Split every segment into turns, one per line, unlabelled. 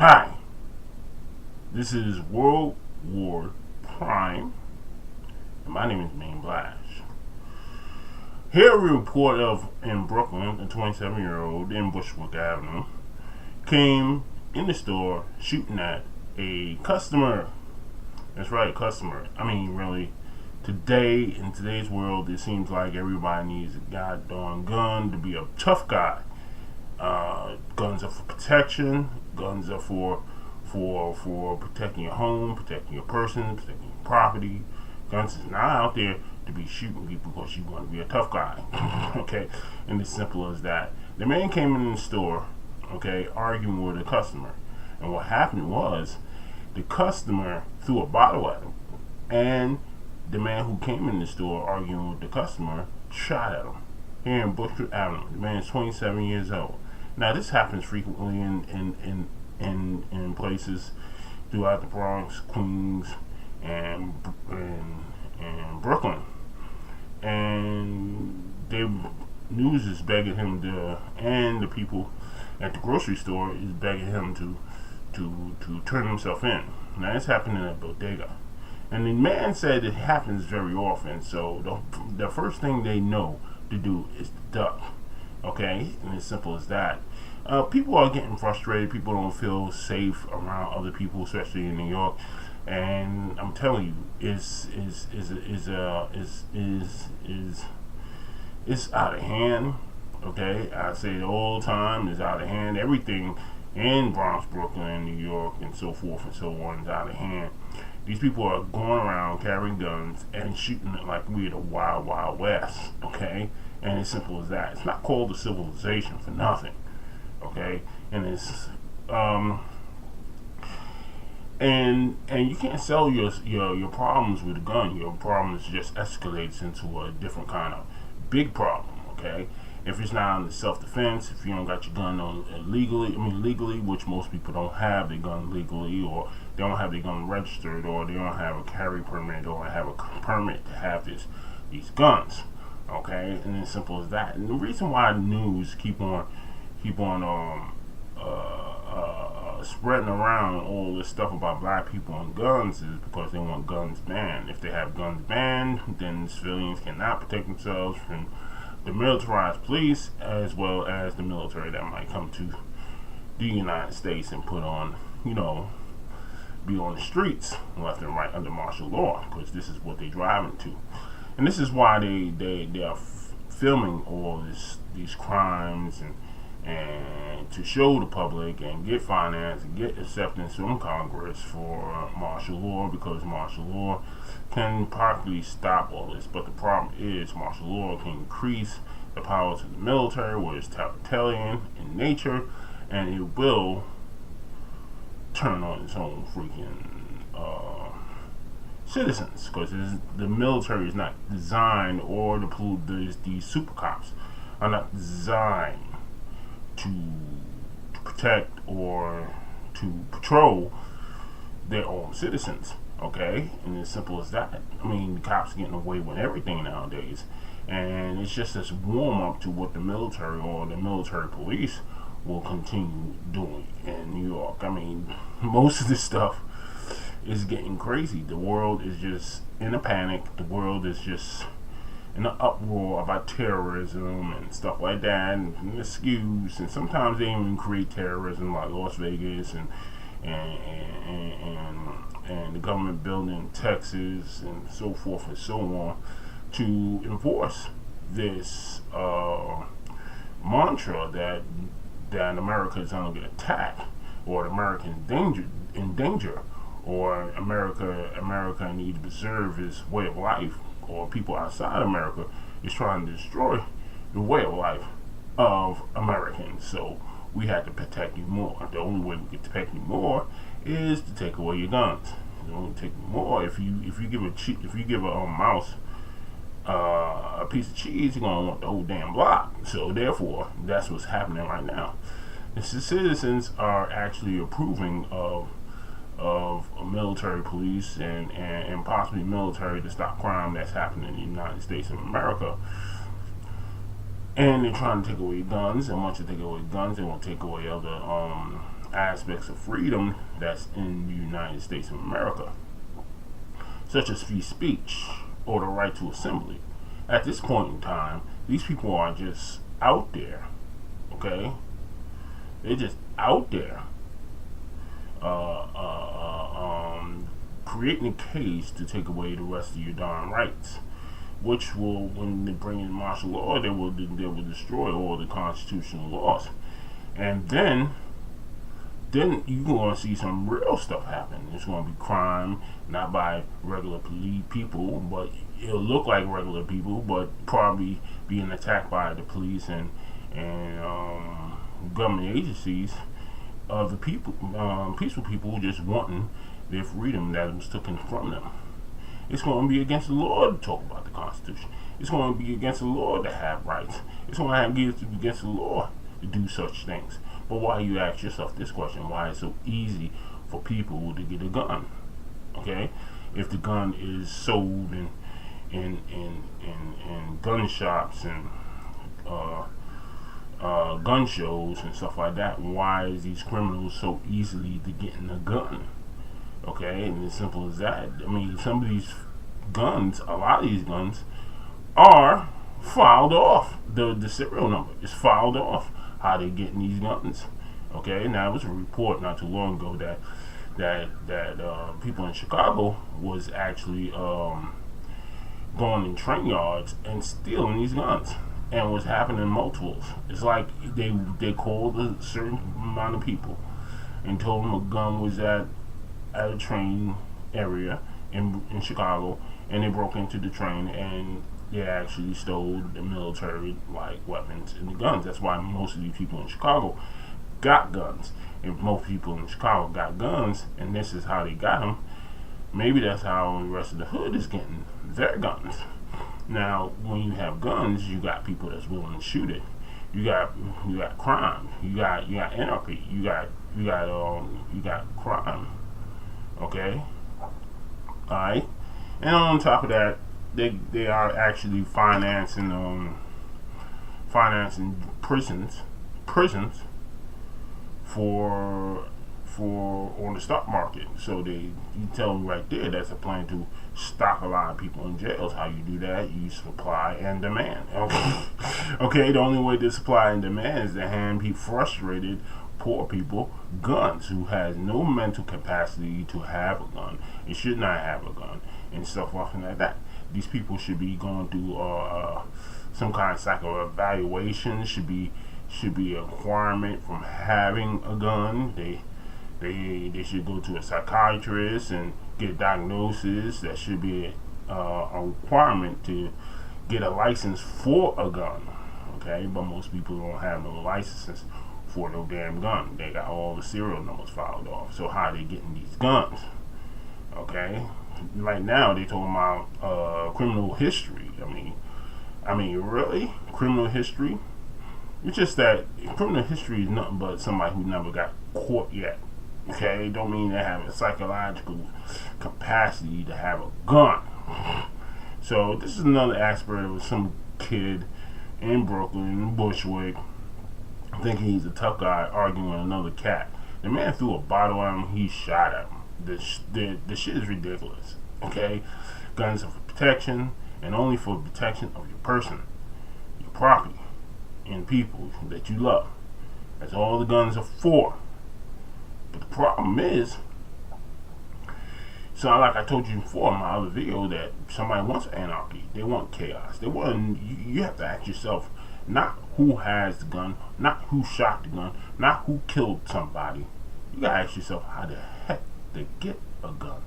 Hi, this is World War Prime, and my name is Main Blash. Here we report of in Brooklyn, a 27-year-old in Bushwick Avenue came in the store shooting at a customer. That's right, customer. I mean, really, today, in today's world, it seems like everybody needs a goddamn gun to be a tough guy. Guns are for protection. Guns are for protecting your home, protecting your person, protecting your property. Guns is not out there to be shooting people because you want to be a tough guy. Okay, and it's simple as that. The man came in the store, okay, arguing with a customer, and what happened was the customer threw a bottle at him, and the man who came in the store arguing with the customer shot at him here in Bushwick Avenue. The man is 27 years old. Now this happens frequently in places throughout the Bronx, Queens, and Brooklyn, and the news is begging him to, and the people at the grocery store is begging him to turn himself in. Now it's happening at a bodega, and the man said it happens very often. So the first thing they know to do is to duck. Okay, and it's simple as that. People are getting frustrated. People don't feel safe around other people, especially in New York. And I'm telling you, it's out of hand. Okay, I say it all the time. It's out of hand. Everything in Bronx, Brooklyn, New York, and so forth and so on is out of hand. These people are going around carrying guns and shooting it like we're the wild, wild west. Okay, and it's simple as that. It's not called a civilization for nothing. Okay, and it's and you can't sell your problems with a gun. Your problems just escalates into a different kind of big problem. Okay, if it's not on the self-defense, if you don't got your gun on legally, which most people don't have their gun legally, or they don't have their gun registered, or they don't have a carry permit, or have a permit to have these guns. Okay, and it's simple as that. And the reason why the news keep on spreading around all this stuff about black people and guns is because they want guns banned. If they have guns banned, then civilians cannot protect themselves from the militarized police as well as the military that might come to the United States and put on, be on the streets left and right under martial law, because this is what they're driving to. And this is why they are filming all these crimes and to show the public and get finance and get acceptance from Congress for martial law, because martial law can practically stop all this. But the problem is martial law can increase the powers of the military, where it's totalitarian in nature, and it will turn on its own freaking citizens, because the military is not designed, or these super cops are not designed to protect or to patrol their own citizens. Okay, and as simple as that. I mean, the cops are getting away with everything nowadays, and it's just this warm up to what the military or the military police will continue doing in New York. I mean, most of this stuff is getting crazy. The world is just in a panic. The world is just in an uproar about terrorism and stuff like that, and excuse, and sometimes they even create terrorism like Las Vegas and the government building in Texas and so forth and so on, to enforce this mantra that America is under attack, or American in danger, or America needs to preserve its way of life, or people outside America is trying to destroy the way of life of Americans. So we have to protect you more. The only way we can protect you more is to take away your guns. You only take more if you give a mouse a piece of cheese, you're gonna want the whole damn block. So therefore, that's what's happening right now. The citizens are actually approving of military police and possibly military to stop crime that's happening in the United States of America. And they're trying to take away guns, and once they take away guns, they won't take away other aspects of freedom that's in the United States of America, such as free speech or the right to assembly. At this point in time, these people are just out there, okay? They're just out there creating a case to take away the rest of your darn rights, which will, when they bring in martial law, they will destroy all the constitutional laws, and then you're going to see some real stuff happen. It's going to be crime, not by regular people, but it'll look like regular people, but probably being attacked by the police and government agencies of the people, peaceful people just wanting their freedom that was taken from them. It's going to be against the law to talk about the Constitution. It's going to be against the law to have rights. It's going to be against the law to do such things. But why you ask yourself this question? Why it's so easy for people to get a gun? Okay, if the gun is sold in gun shops and gun shows and stuff like that, why is these criminals so easily to getting a gun? Okay, and as simple as that. I mean, some of these guns, a lot of these guns, are filed off. The serial number is filed off. How they getting these guns? Okay, now there was a report not too long ago that people in Chicago was actually going in train yards and stealing these guns, and was happening multiples. It's like they called a certain amount of people and told them a gun was at a train area in Chicago, and they broke into the train and they actually stole the military weapons and the guns. That's why most of these people in Chicago got guns. If most people in Chicago got guns, and this is how they got them, maybe that's how the rest of the hood is getting their guns. Now, when you have guns, you got people that's willing to shoot it. You got crime. You got anarchy. You got crime. Okay. All right. And on top of that, they are actually financing prisons for on the stock market. So you tell me right there, that's a plan to stock a lot of people in jails. How you do that? You supply and demand. Okay. Okay. The only way to supply and demand is to hand frustrated poor people guns who has no mental capacity to have a gun and should not have a gun and stuff like that. These people should be going through some kind of psycho evaluation. Should be a requirement from having a gun. They should go to a psychiatrist and get a diagnosis. That should be a requirement to get a license for a gun. Okay, but most people don't have no licenses for no damn gun. They got all the serial numbers filed off. So how they getting these guns? Okay, right now they talking about criminal history. I mean, really, criminal history? It's just that criminal history is nothing but somebody who never got caught yet. Okay, don't mean they have a psychological capacity to have a gun. So this is another aspect of some kid in Brooklyn, Bushwick, thinking he's a tough guy, arguing with another cat. The man threw a bottle at him. He shot at him. The shit is ridiculous. Okay, guns are for protection, and only for protection of your person, your property, and people that you love. That's all the guns are for. But the problem is, so like I told you before in my other video, that somebody wants anarchy. They want chaos. They want. You have to ask yourself, not who has the gun, not who shot the gun, not who killed somebody. You gotta ask yourself how the heck they get a gun.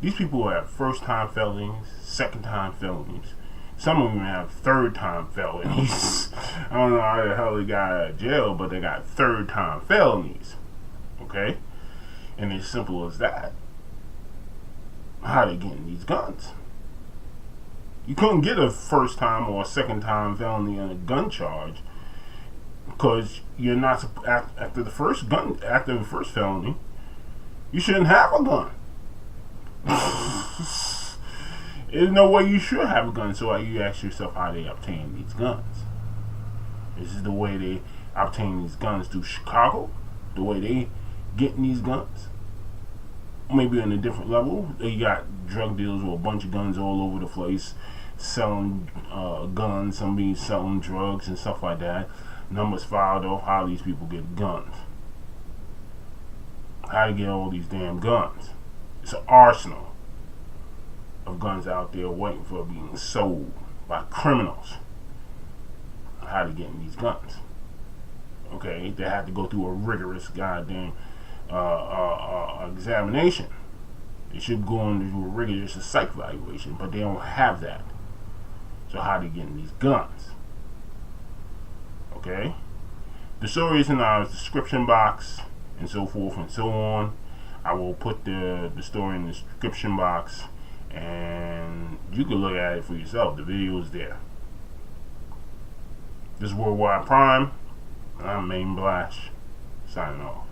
These people have first-time felonies, second-time felonies. Some of them have third-time felonies. I don't know how the hell they got out of jail, but they got third-time felonies. Okay? And it's simple as that. How they getting these guns? You couldn't get a first-time or a second-time felony on a gun charge because you're not after the first felony. You shouldn't have a gun. There's no way you should have a gun. So you ask yourself how they obtain these guns. This is the way they obtain these guns through Chicago. The way getting these guns. Maybe on a different level. They got drug dealers with a bunch of guns all over the place, selling guns, somebody selling drugs and stuff like that. Numbers filed off how these people get guns. How to get all these damn guns. It's an arsenal of guns out there waiting for being sold by criminals. How to get these guns. Okay, they have to go through a rigorous goddamn examination. They should go into a rigorous psych evaluation, but they don't have that. So how they getting these guns? Okay, the story is in our description box and so forth and so on. I will put the story in the description box, and you can look at it for yourself. The video is there. This is Worldwide Prime, and I'm Main Blash, signing off.